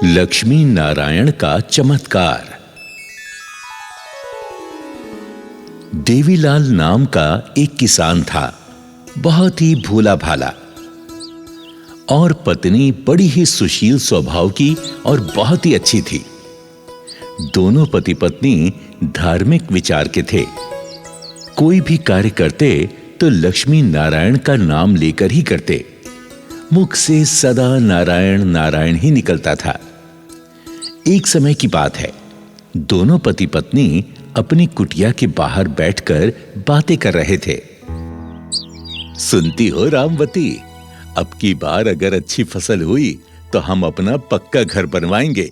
लक्ष्मी नारायण का चमत्कार। देवीलाल नाम का एक किसान था, बहुत ही भोला भाला, और पत्नी बड़ी ही सुशील स्वभाव की और बहुत ही अच्छी थी। दोनों पति पत्नी धार्मिक विचार के थे। कोई भी कार्य करते तो लक्ष्मी नारायण का नाम लेकर ही करते। मुख से सदा नारायण नारायण ही निकलता था। एक समय की बात है, दोनों पति पत्नी अपनी कुटिया के बाहर बैठकर बातें कर रहे थे। सुनती हो रामवती, अब की बार अगर अच्छी फसल हुई तो हम अपना पक्का घर बनवाएंगे।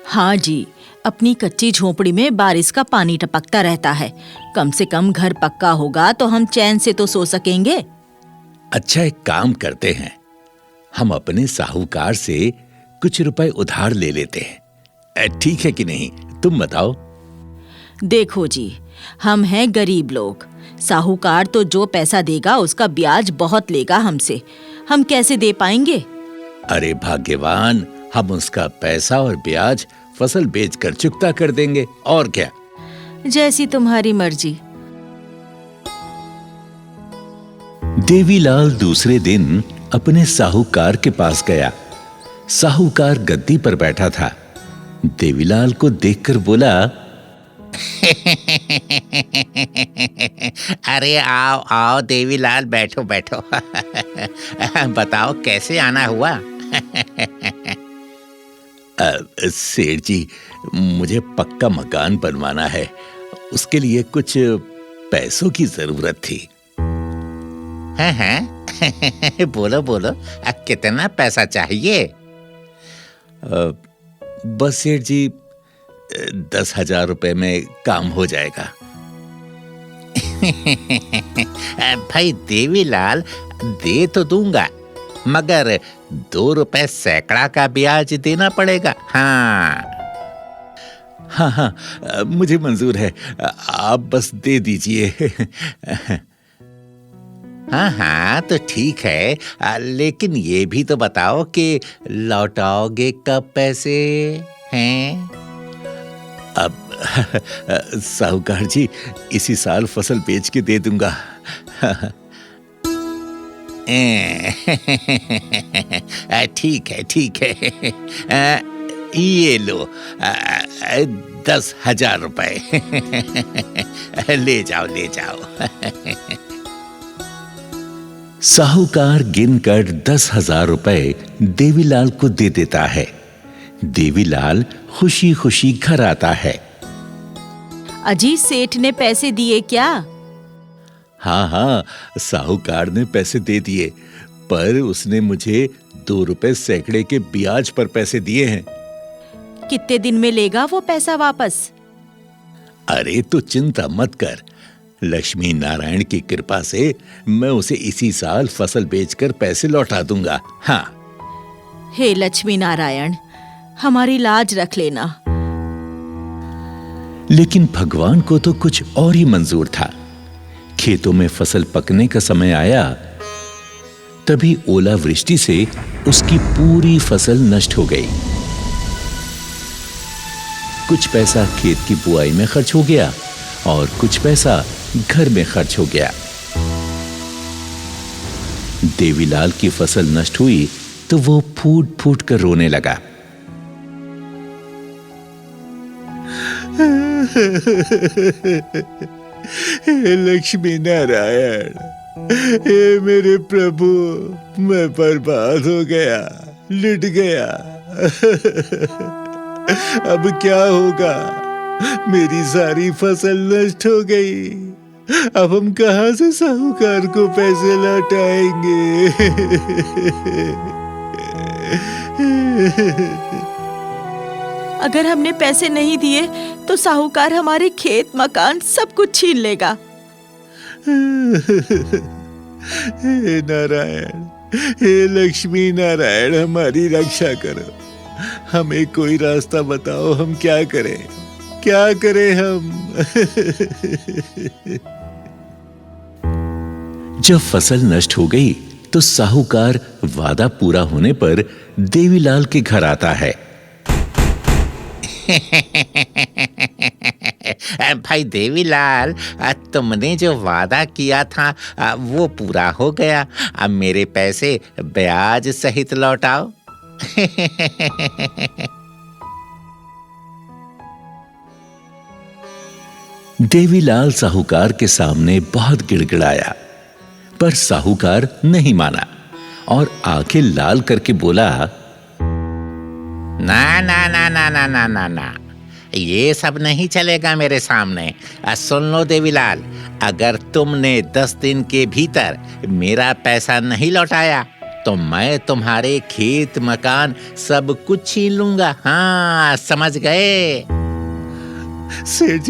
हाँ जी, अपनी कच्ची झोपड़ी में बारिश का पानी टपकता रहता है। कम से कम घर पक्का होगा तो हम चैन से तो सो सकेंगे। अच्छा, एक काम करते हैं, हम अपने साहूकार से कुछ रुपए उधार ले लेते हैं। ठीक है कि नहीं, तुम बताओ। देखो जी, हम हैं गरीब लोग। साहूकार तो जो पैसा देगा उसका ब्याज बहुत लेगा हमसे। हम कैसे दे पाएंगे? अरे भाग्यवान, हम उसका पैसा और ब्याज फसल बेचकर चुकता कर देंगे, और क्या। जैसी तुम्हारी मर्जी। देवीलाल दूसरे दिन अपने साहूकार के पास गया। साहूकार गद्दी पर बैठा था। देवीलाल को देखकर बोला, अरे आओ आओ देवीलाल, बैठो बैठो। बताओ कैसे आना हुआ? सेठ जी, मुझे पक्का मकान बनवाना है, उसके लिए कुछ पैसों की जरूरत थी। हैं? बोलो बोलो, कितना पैसा चाहिए? बस सेठ जी, 10,000 रुपए में काम हो जाएगा। भाई देवीलाल, दे तो दूंगा, मगर 2 रुपए सैकड़ा का ब्याज देना पड़ेगा। हाँ, मुझे मंजूर है, आप बस दे दीजिए। हाँ, तो ठीक है, लेकिन ये भी तो बताओ कि लौटाओगे कब पैसे हैं? अब साहूकार जी, इसी साल फसल बेच के दे दूंगा। ठीक है ठीक है, ये लो 10,000 रुपए। ले जाओ ले जाओ। साहूकार गिनकर 10,000 रुपए देवीलाल को दे देता है। देवीलाल खुशी खुशी घर आता है। अजी, सेठ ने पैसे दिए क्या? हाँ, साहूकार ने पैसे दे दिए, पर उसने मुझे 2 रुपए सैकड़े के ब्याज पर पैसे दिए हैं। कितने दिन में लेगा वो पैसा वापस? अरे तो चिंता मत कर, लक्ष्मी नारायण की कृपा से मैं उसे इसी साल फसल बेचकर पैसे लौटा दूंगा। हाँ। हे लक्ष्मी नारायण, हमारी लाज रख लेना। लेकिन भगवान को तो कुछ और ही मंजूर था। खेतों में फसल पकने का समय आया, तभी ओलावृष्टि से उसकी पूरी फसल नष्ट हो गई। कुछ पैसा खेत की बुआई में खर्च हो गया और कुछ पैसा घर में खर्च हो गया। देवीलाल की फसल नष्ट हुई तो वो फूट फूट कर रोने लगा। हे लक्ष्मी नारायण, हे मेरे प्रभु, मैं बर्बाद हो गया, लुट गया। अब क्या होगा? मेरी सारी फसल नष्ट हो गई। अब हम कहां से साहूकार को पैसे लौटाएंगे? अगर हमने पैसे नहीं दिए तो साहूकार हमारे खेत मकान सब कुछ छीन लेगा। हे नारायण, हे लक्ष्मी नारायण, हमारी रक्षा करो। हमें कोई रास्ता बताओ, हम क्या करें, क्या करें हम? जब फसल नष्ट हो गई तो साहूकार वादा पूरा होने पर देवीलाल के घर आता है भाई देवीलाल, तुमने जो वादा किया था वो पूरा हो गया। अब मेरे पैसे ब्याज सहित लौटाओ। देवीलाल साहूकार के सामने बहुत गिड़गिड़ाया, पर साहूकार नहीं माना और आंखें लाल करके बोला, ना ना ना ना ना ना ना ना, ये सब नहीं चलेगा मेरे सामने। सुन लो देवीलाल, अगर तुमने 10 दिन के भीतर मेरा पैसा नहीं लौटाया तो मैं तुम्हारे खेत मकान सब कुछ छीन लूंगा। हाँ, समझ गए? सेठ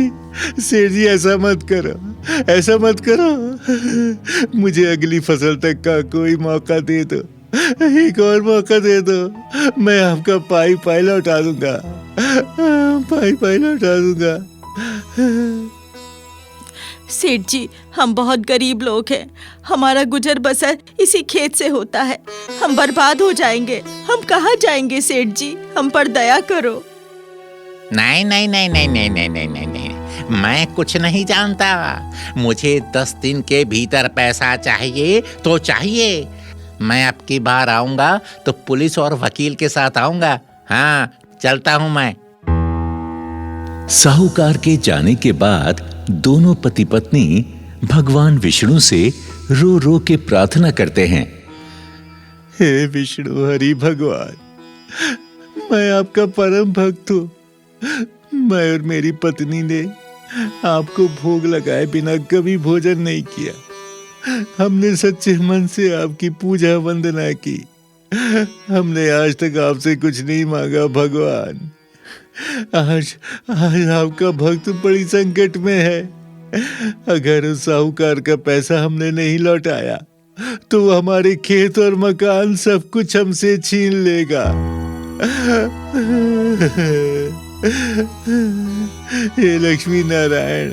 जी ऐसा मत करो, ऐसा मत करो। मुझे अगली फसल तक का कोई मौका दे दो, एक और मौका दे दो। मैं आपका पाई लौटा दूंगा, पाई लौटा दूंगा। सेठ जी, हम बहुत गरीब लोग हैं। हमारा गुजर बसर इसी खेत से होता है। हम बर्बाद हो जाएंगे। हम कहाँ जाएंगे सेठ जी? हम पर दया करो। नहीं नहीं नहीं नहीं नहीं नहीं नहीं नहीं नहीं, मैं कुछ नहीं जानता। मुझे 10 दिन के भीतर पैसा चाहिए तो चाहिए। मैं अब की बार आऊंगा तो पुलिस और वकील के साथ आऊंगा। हाँ, चलता हूं मैं। साहूकार के जाने के बाद दोनों पति पत्नी भगवान विष्णु से रो रो के प्रार्थना करते हैं, हे विष्णु हरि भगवान, मैं आपका परम भक्त हूँ। मैं और मेरी पत्नी ने आपको भोग लगाए बिना कभी भोजन नहीं किया। हमने सच्चे मन से आपकी पूजा वंदना की। हमने आज तक आपसे कुछ नहीं मांगा भगवान। आज आपका भक्त बड़ी संकट में है। अगर उस साहूकार का पैसा हमने नहीं लौटाया तो वो हमारे खेत और मकान सब कुछ हमसे छीन लेगा। हे लक्ष्मी नारायण,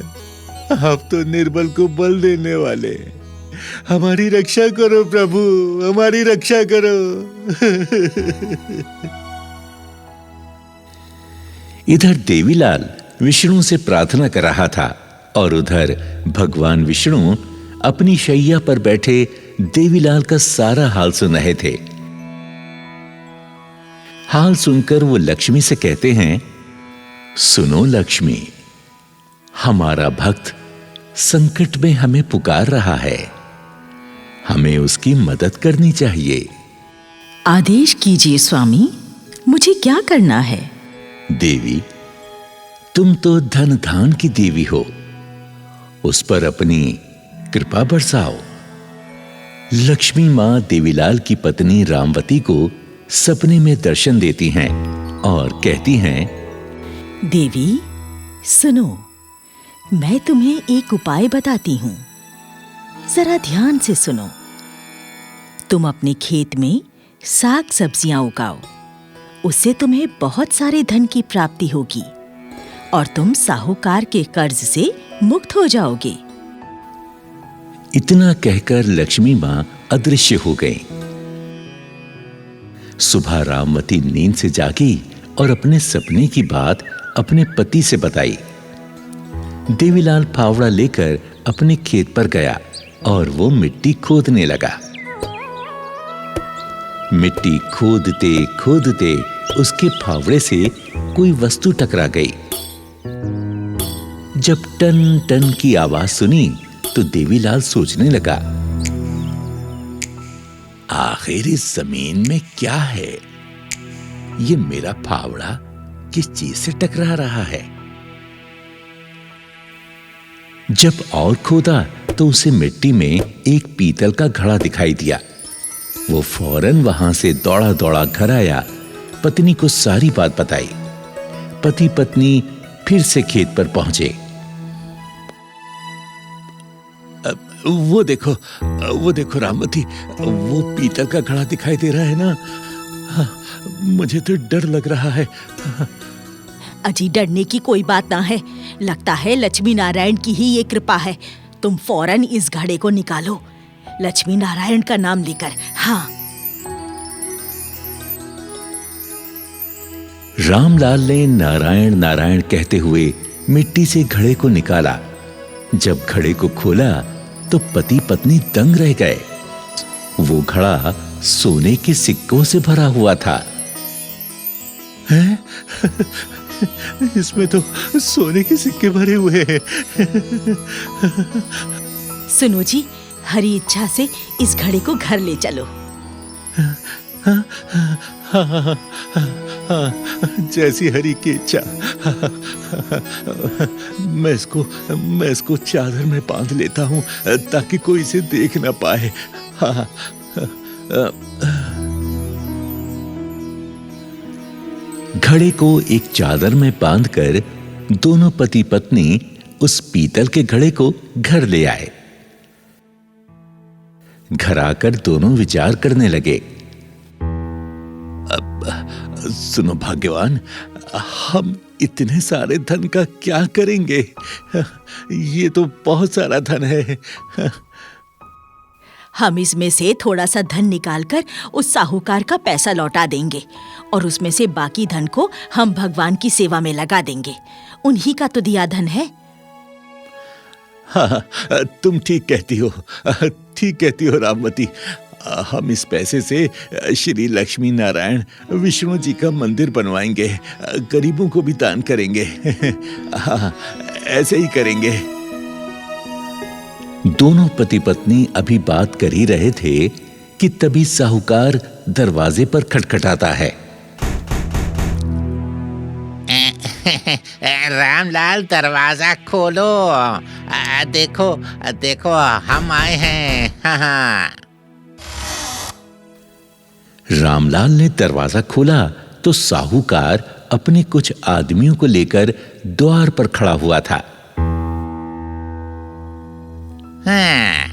आप तो निर्बल को बल देने वाले। हमारी रक्षा करो प्रभु, हमारी रक्षा करो। इधर देवीलाल विष्णु से प्रार्थना कर रहा था और उधर भगवान विष्णु अपनी शैया पर बैठे देवीलाल का सारा हाल सुन रहे थे। हाल सुनकर वो लक्ष्मी से कहते हैं, सुनो लक्ष्मी, हमारा भक्त संकट में हमें पुकार रहा है। हमें उसकी मदद करनी चाहिए। आदेश कीजिए स्वामी, मुझे क्या करना है? देवी, तुम तो धन धान की देवी हो, उस पर अपनी कृपा बरसाओ। लक्ष्मी मां देवीलाल की पत्नी रामवती को सपने में दर्शन देती हैं और कहती हैं, देवी सुनो, मैं तुम्हें एक उपाय बताती हूं, जरा ध्यान से सुनो। तुम अपने खेत में साग सब्जियां उगाओ, उससे तुम्हें बहुत सारे धन की प्राप्ति होगी और तुम साहूकार के कर्ज से मुक्त हो जाओगे। इतना कहकर लक्ष्मी मां अदृश्य हो गई। सुबह रामवती नींद से जागी और अपने सपने की बात अपने पति से बताई। देवीलाल फावड़ा लेकर अपने खेत पर गया और वो मिट्टी खोदने लगा। मिट्टी खोदते खोदते उसके फावड़े से कोई वस्तु टकरा गई। जब टन टन की आवाज सुनी तो देवीलाल सोचने लगा, आखिर इस जमीन में क्या है? ये मेरा फावड़ा किस चीज से टकरा रहा है? जब और खोदा तो उसे मिट्टी में एक पीतल का घड़ा दिखाई दिया। वो फौरन वहां से दौड़ा दौड़ा घर आया, पत्नी को सारी बात बताई। पति पत्नी फिर से खेत पर पहुंचे। वो देखो रामवती, वो पीतल का घड़ा दिखाई दे रहा है ना? हाँ, मुझे तो डर लग रहा है। अजी, डरने की कोई बात ना है। लगता है लक्ष्मी नारायण की ही ये कृपा है। तुम फौरन इस घड़े को निकालो, लक्ष्मी नारायण का नाम लेकर। हाँ। रामलाल ने नारायण नारायण कहते हुए मिट्टी से घड़े को निकाला। जब घड़े को खोला तो पति पत्नी दंग रह गए। वो घड़ा सोने के सिक्कों से भरा हुआ था। हैं? इसमें तो सोने के सिक्के भरे हुए हैं। सुनो जी, हरी इच्छा से इस घड़े को घर ले चलो। जैसी हरी की इच्छा। मैं इसको चादर में बांध लेता हूँ ताकि कोई इसे देख ना पाए। घड़े को एक चादर में बांधकर दोनों पति पत्नी उस पीतल के घड़े को घर ले आए। घर आकर दोनों विचार करने लगे। सुनो भाग्यवान, हम इतने सारे धन का क्या करेंगे? ये तो बहुत सारा धन है। हम इसमें से थोड़ा सा धन निकालकर उस साहूकार का पैसा लौटा देंगे और उसमें से बाकी धन को हम भगवान की सेवा में लगा देंगे। उन्हीं का तो दिया धन है। हाँ, तुम ठीक कहती हो रामवती। हम इस पैसे से श्री लक्ष्मी नारायण विष्णु जी का मंदिर बनवाएंगे, गरीबों को भी दान करेंगे। हाँ, ऐसे ही करेंगे। दोनों पति पत्नी अभी बात कर ही रहे थे कि तभी साहूकार दरवाजे पर खटखटाता है। रामलाल, दरवाजा खोलो। देखो हम आए हैं। हाँ। रामलाल ने दरवाजा खोला तो साहूकार अपने कुछ आदमियों को लेकर द्वार पर खड़ा हुआ था। हाँ,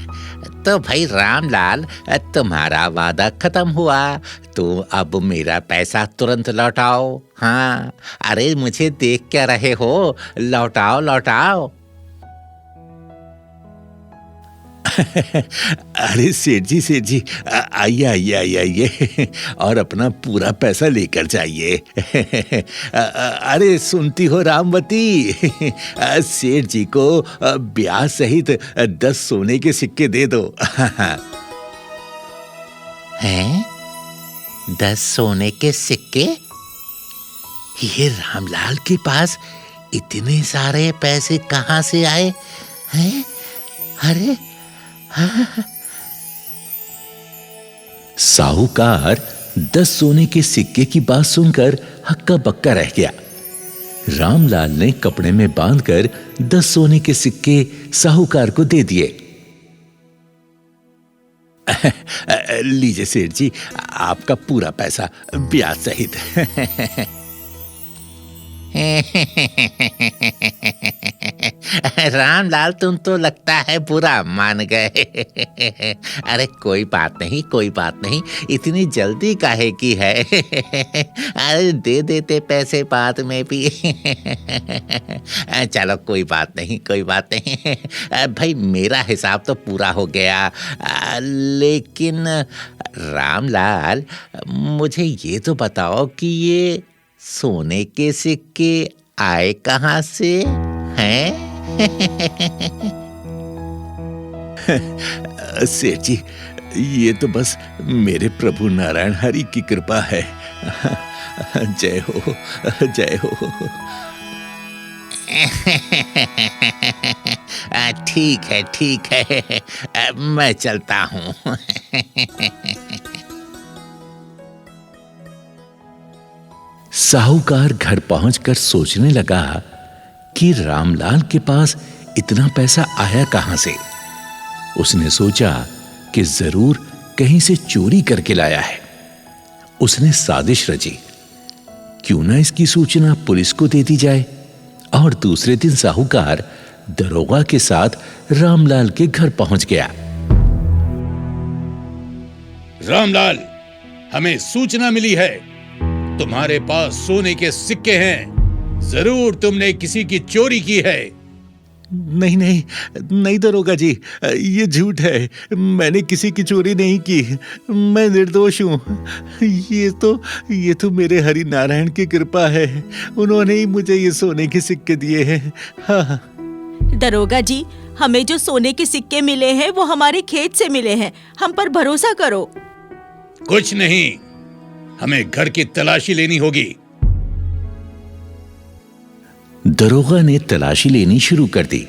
तो भाई रामलाल, तुम्हारा वादा खत्म हुआ, तो अब मेरा पैसा तुरंत लौटाओ। हाँ, अरे मुझे देख क्या रहे हो, लौटाओ। अरे सेठ जी, आइए और अपना पूरा पैसा लेकर जाइए। अरे सुनती हो रामवती, सेठ जी को ब्याज सहित 10 सोने के सिक्के दे दो। हैं? 10 सोने के सिक्के? ये रामलाल के पास इतने सारे पैसे कहाँ से आए हैं? अरे साहूकार 10 सोने के सिक्के की बात सुनकर हक्का बक्का रह गया। रामलाल ने कपड़े में बांधकर 10 सोने के सिक्के साहूकार को दे दिए। लीजिए सेठ जी, आपका पूरा पैसा ब्याज सहित। रामलाल, तुम तो लगता है बुरा मान गए। अरे कोई बात नहीं, इतनी जल्दी काहे की है? अरे दे देते पैसे बाद में भी। चलो कोई बात नहीं। भाई मेरा हिसाब तो पूरा हो गया, लेकिन रामलाल, मुझे ये तो बताओ कि ये सोने के सिक्के आए कहाँ से हैं? सेठ जी, ये तो बस मेरे प्रभु नारायण हरि की कृपा है। जय हो। ठीक है, मैं चलता हूँ। साहूकार घर पहुंचकर सोचने लगा कि रामलाल के पास इतना पैसा आया कहां से। उसने सोचा कि जरूर कहीं से चोरी करके लाया है। उसने साजिश रची, क्यों ना इसकी सूचना पुलिस को दे दी जाए। और दूसरे दिन साहूकार दरोगा के साथ रामलाल के घर पहुंच गया। रामलाल, हमें सूचना मिली है, तुम्हारे पास सोने के सिक्के हैं। जरूर तुमने किसी की चोरी की है। नहीं नहीं नहीं दरोगा जी, ये झूठ है। मैंने किसी की चोरी नहीं की। मैं निर्दोष हूँ। ये तो मेरे हरि नारायण की कृपा है। उन्होंने ही मुझे ये सोने के सिक्के दिए हैं। हाँ। दरोगा जी, हमें जो सोने के सिक्के मिले हैं वो हमारे खेत से मिले हैं। हम पर भरोसा करो। कुछ नहीं, हमें घर की तलाशी लेनी होगी। दरोगा ने तलाशी लेनी शुरू कर दी।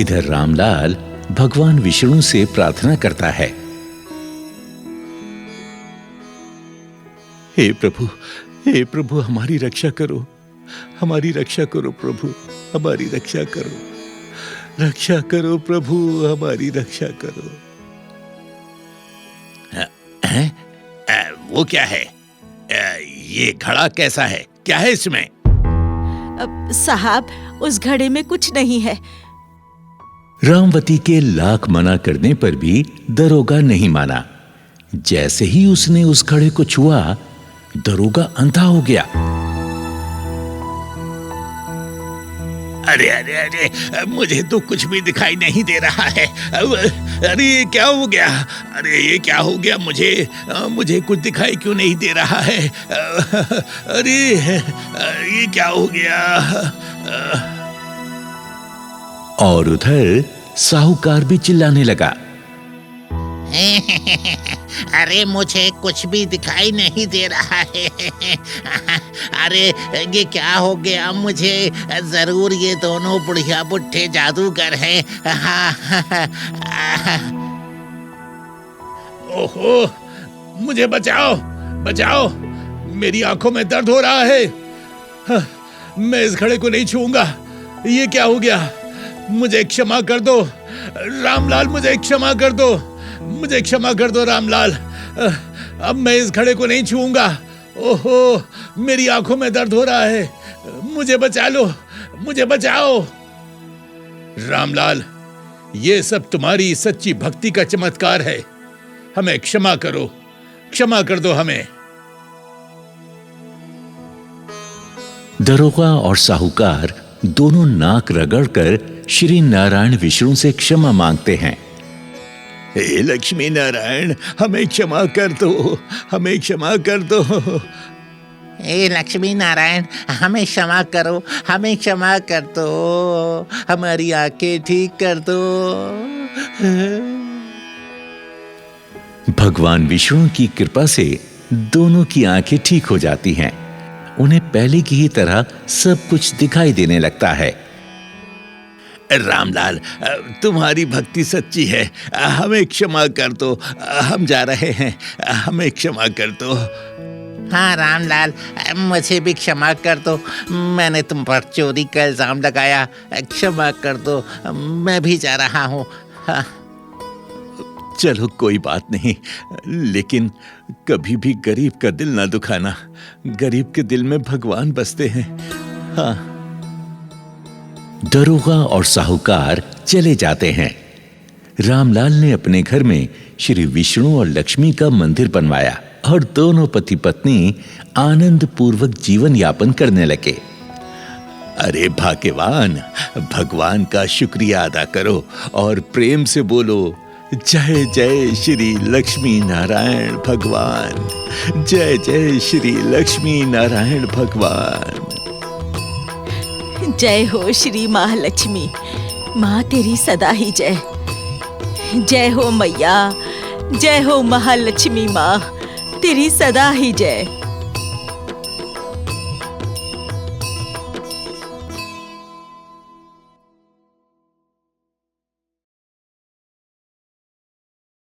इधर रामलाल भगवान विष्णु से प्रार्थना करता है। हे प्रभु हमारी रक्षा करो। हमारी रक्षा करो प्रभु, हमारी रक्षा करो। रक्षा करो प्रभु, हमारी रक्षा करो। वो क्या है? ये घड़ा कैसा है? क्या है इसमें? साहब, उस घड़े में कुछ नहीं है। रामवती के लाख मना करने पर भी दरोगा नहीं माना। जैसे ही उसने उस घड़े को छुआ, दरोगा अंधा हो गया। अरे अरे अरे, मुझे तो कुछ भी दिखाई नहीं दे रहा है। अरे ये क्या हो गया? अरे ये क्या हो गया? मुझे कुछ दिखाई क्यों नहीं दे रहा है? अरे ये क्या हो गया? और उधर साहूकार भी चिल्लाने लगा। अरे मुझे कुछ भी दिखाई नहीं दे रहा है। अरे ये क्या हो गया? मुझे जरूर ये दोनों बुढ़िया बुढ़े जादूगर हैं। ओहो, मुझे बचाओ, बचाओ, मेरी आंखों में दर्द हो रहा है। मैं इस घड़े को नहीं छूऊंगा। ये क्या हो गया? मुझे क्षमा कर दो रामलाल, मुझे क्षमा कर दो, मुझे क्षमा कर दो रामलाल। अब मैं इस घड़े को नहीं छूऊंगा। ओहो, मेरी आंखों में दर्द हो रहा है। मुझे बचा लो, मुझे बचाओ। रामलाल, ये सब तुम्हारी सच्ची भक्ति का चमत्कार है। हमें क्षमा करो, क्षमा कर दो हमें। दरोगा और साहूकार दोनों नाक रगड़कर श्री नारायण विष्णु से क्षमा मांगते हैं। हे लक्ष्मी नारायण, हमें क्षमा कर दो, हमें क्षमा कर दो। हे लक्ष्मी नारायण, हमें क्षमा करो, हमें क्षमा कर दो, हमारी आंखें ठीक कर दो। भगवान विष्णु की कृपा से दोनों की आंखें ठीक हो जाती हैं। उन्हें पहले की ही तरह सब कुछ दिखाई देने लगता है। रामलाल, तुम्हारी भक्ति सच्ची है। हमें क्षमा कर दो, हम जा रहे हैं। हमें क्षमा कर दो। हाँ रामलाल, मुझे भी क्षमा कर दो। मैंने तुम पर चोरी का इल्जाम लगाया। क्षमा कर दो, मैं भी जा रहा हूँ। हाँ। चलो कोई बात नहीं, लेकिन कभी भी गरीब का दिल ना दुखाना। गरीब के दिल में भगवान बसते हैं। हाँ। दरोगा और साहूकार चले जाते हैं। रामलाल ने अपने घर में श्री विष्णु और लक्ष्मी का मंदिर बनवाया और दोनों पति पत्नी आनंद पूर्वक जीवन यापन करने लगे। अरे भाग्यवान, भगवान का शुक्रिया अदा करो और प्रेम से बोलो, जय जय श्री लक्ष्मी नारायण भगवान, जय जय श्री लक्ष्मी नारायण भगवान। जय हो श्री महालक्ष्मी, माँ तेरी सदा ही जय। जय हो मैया, जय हो महालक्ष्मी माँ, तेरी सदा ही जय।